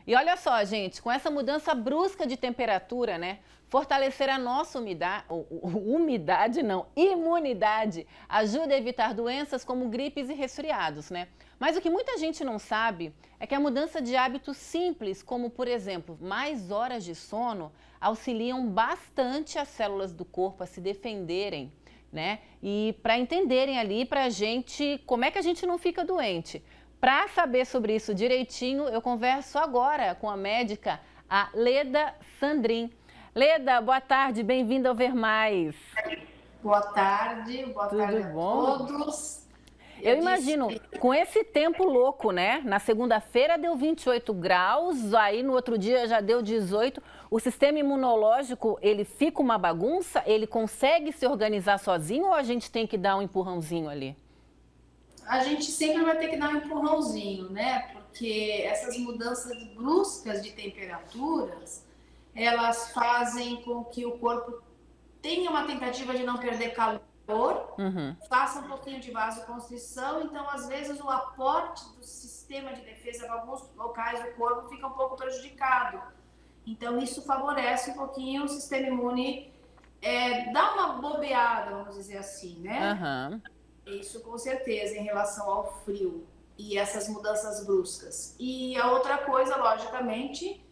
E olha só, gente, com essa mudança brusca de temperatura, né? Fortalecer a nossa imunidade ajuda a evitar doenças como gripes e resfriados, né? Mas o que muita gente não sabe é que a mudança de hábitos simples, como por exemplo, mais horas de sono, auxiliam bastante as células do corpo a se defenderem, né? E para entenderem ali pra gente como é que a gente não fica doente. Para saber sobre isso direitinho, eu converso agora com a médica, a Leda Sandrin. Leda, boa tarde, bem-vinda ao Ver Mais. Boa tarde a todos. Eu imagino, com esse tempo louco, né? Na segunda-feira deu 28 graus, aí no outro dia já deu 18. O sistema imunológico, ele fica uma bagunça? Ele consegue se organizar sozinho ou a gente tem que dar um empurrãozinho ali? A gente sempre vai ter que dar um empurrãozinho, né? Porque essas mudanças bruscas de temperaturas, elas fazem com que o corpo tenha uma tentativa de não perder calor, faça um pouquinho de vasoconstrição, então às vezes o aporte do sistema de defesa para alguns locais do corpo fica um pouco prejudicado. Então isso favorece um pouquinho o sistema imune, dá uma bobeada, vamos dizer assim, né? Isso com certeza em relação ao frio e essas mudanças bruscas. E a outra coisa, logicamente,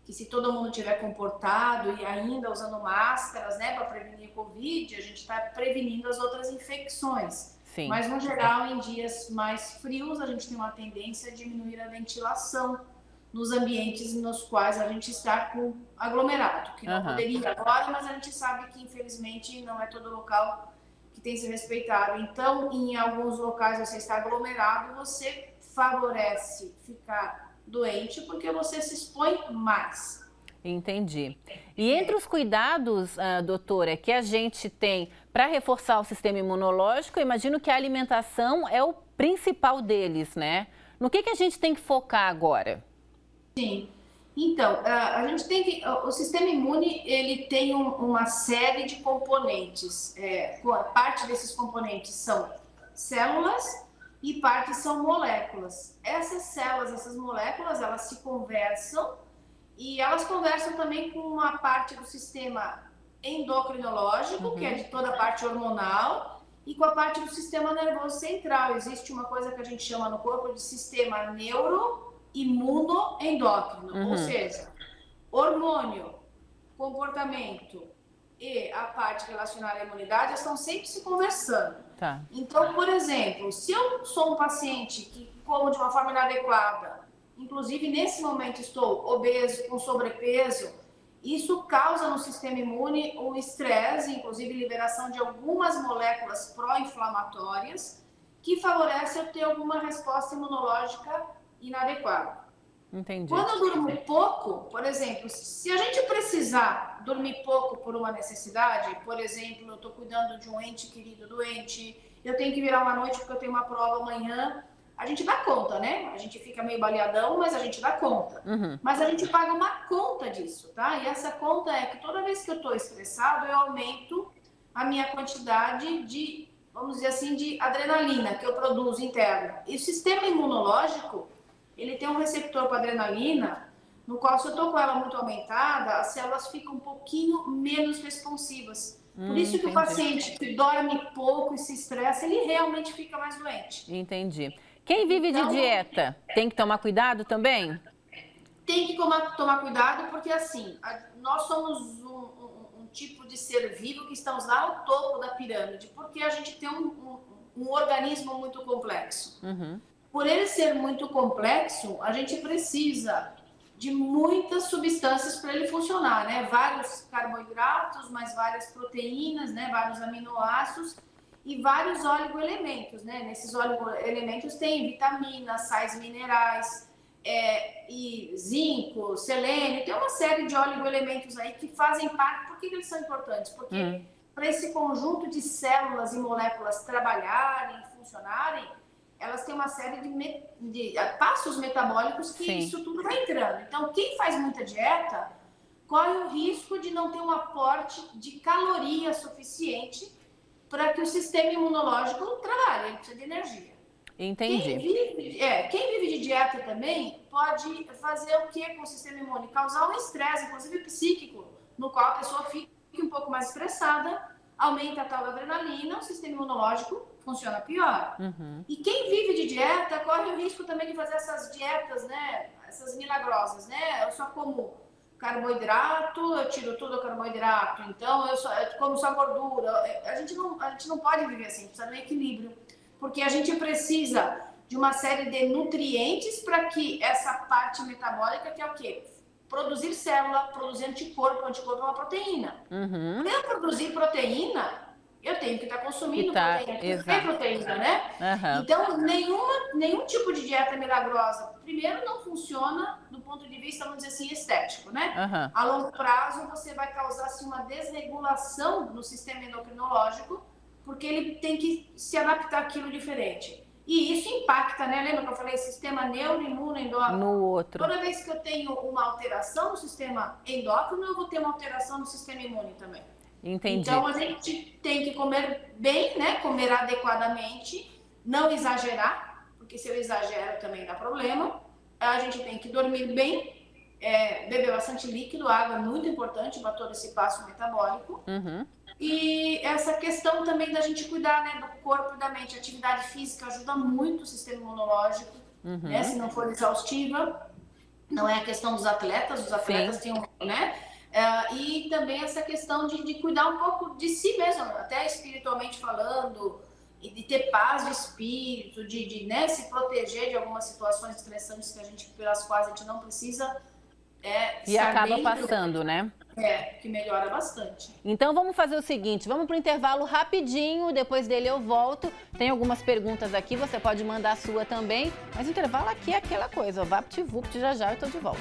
que se todo mundo tiver comportado e ainda usando máscaras, né, para prevenir Covid, a gente está prevenindo as outras infecções. Sim. Mas, no geral, em dias mais frios, a gente tem uma tendência a diminuir a ventilação nos ambientes nos quais a gente está com aglomerado, que não poderia agora, mas a gente sabe que, infelizmente, não é todo local que tem se respeitado. Então, em alguns locais você está aglomerado, você favorece ficar doente porque você se expõe mais. Entendi. E entre os cuidados, doutora, que a gente tem para reforçar o sistema imunológico, eu imagino que a alimentação é o principal deles, né? No que a gente tem que focar agora? Sim. Então, a gente tem que... O sistema imune, ele tem uma série de componentes. Parte desses componentes são células e parte são moléculas. Essas células, essas moléculas, elas se conversam e elas conversam também com uma parte do sistema endocrinológico, que é de toda a parte hormonal, e com a parte do sistema nervoso central. Existe uma coisa que a gente chama no corpo de sistema neuroimunoendócrino, ou seja, hormônio, comportamento e a parte relacionada à imunidade estão sempre se conversando. Tá. Então, por exemplo, se eu sou um paciente que como de uma forma inadequada, inclusive nesse momento estou obeso, com sobrepeso, isso causa no sistema imune um estresse, inclusive liberação de algumas moléculas pró-inflamatórias, que favorece eu ter alguma resposta imunológica inadequada. Entendi. Quando eu durmo pouco, por exemplo, se a gente precisar dormir pouco por uma necessidade, por exemplo, eu estou cuidando de um ente querido doente, eu tenho que virar uma noite porque eu tenho uma prova amanhã, a gente dá conta, né? A gente fica meio baleadão, mas a gente dá conta. Mas a gente paga uma conta disso, tá? E essa conta é que toda vez que eu estou estressado, eu aumento a minha quantidade de, vamos dizer assim, de adrenalina que eu produzo interna. E o sistema imunológico, ele tem um receptor para adrenalina, no qual se eu estou com ela muito aumentada, as células ficam um pouquinho menos responsivas. Por isso que o paciente que dorme pouco e se estressa, ele realmente fica mais doente. Entendi. Quem vive de dieta tem que tomar cuidado também? Tem que tomar cuidado porque, assim, nós somos um tipo de ser vivo que estamos lá no topo da pirâmide, porque a gente tem um organismo muito complexo. Por ele ser muito complexo, a gente precisa de muitas substâncias para ele funcionar, né? Vários carboidratos, mais várias proteínas, né? Vários aminoácidos e vários oligoelementos, né? Nesses oligoelementos tem vitaminas, sais minerais, e zinco, selênio, tem uma série de oligoelementos aí que fazem parte. Por que eles são importantes? Porque para esse conjunto de células e moléculas trabalharem, funcionarem, elas têm uma série de passos metabólicos que isso tudo vai entrando. Então, quem faz muita dieta corre o risco de não ter um aporte de caloria suficiente para que o sistema imunológico trabalhe, ele precisa de energia. Entendi. Quem vive de dieta também pode fazer o que com o sistema imune? Causar um estresse, inclusive psíquico, no qual a pessoa fica um pouco mais estressada, aumenta a tal da adrenalina, o sistema imunológico funciona pior. E quem vive de dieta corre o risco também de fazer essas dietas, né? Essas milagrosas, né? Eu só como carboidrato, eu tiro tudo o carboidrato, então eu como só gordura. A gente não pode viver assim, precisa de um equilíbrio, porque a gente precisa de uma série de nutrientes para que essa parte metabólica, que é o quê? Produzir célula, produzir anticorpo é uma proteína. Para eu produzir proteína, eu tenho que estar consumindo proteína. Tem proteína, né? Então, nenhum tipo de dieta milagrosa, primeiro, não funciona do ponto de vista, vamos dizer assim, estético, né? A longo prazo, você vai causar assim, uma desregulação no sistema endocrinológico, porque ele tem que se adaptar àquilo diferente. E isso impacta, né? Lembra que eu falei sistema neuroimunoendócrino? No outro. Toda vez que eu tenho uma alteração no sistema endócrino, eu vou ter uma alteração no sistema imune também. Entendi. Então, a gente tem que comer bem, né? Comer adequadamente, não exagerar, porque se eu exagero também dá problema. A gente tem que dormir bem, beber bastante líquido, água é muito importante para todo esse passo metabólico. E essa questão também da gente cuidar, né, do corpo e da mente. A atividade física ajuda muito o sistema imunológico, né, se não for exaustiva. Não é a questão dos atletas, os atletas têm né? E também essa questão de cuidar um pouco de si mesmo, até espiritualmente falando, e de ter paz de espírito, né, se proteger de algumas situações estressantes pelas quais a gente não precisa. E acaba passando, né? Que melhora bastante. Então vamos fazer o seguinte, vamos para o intervalo rapidinho, depois dele eu volto. Tem algumas perguntas aqui, você pode mandar a sua também, mas o intervalo aqui é aquela coisa, vapt-vupt, já já eu tô de volta.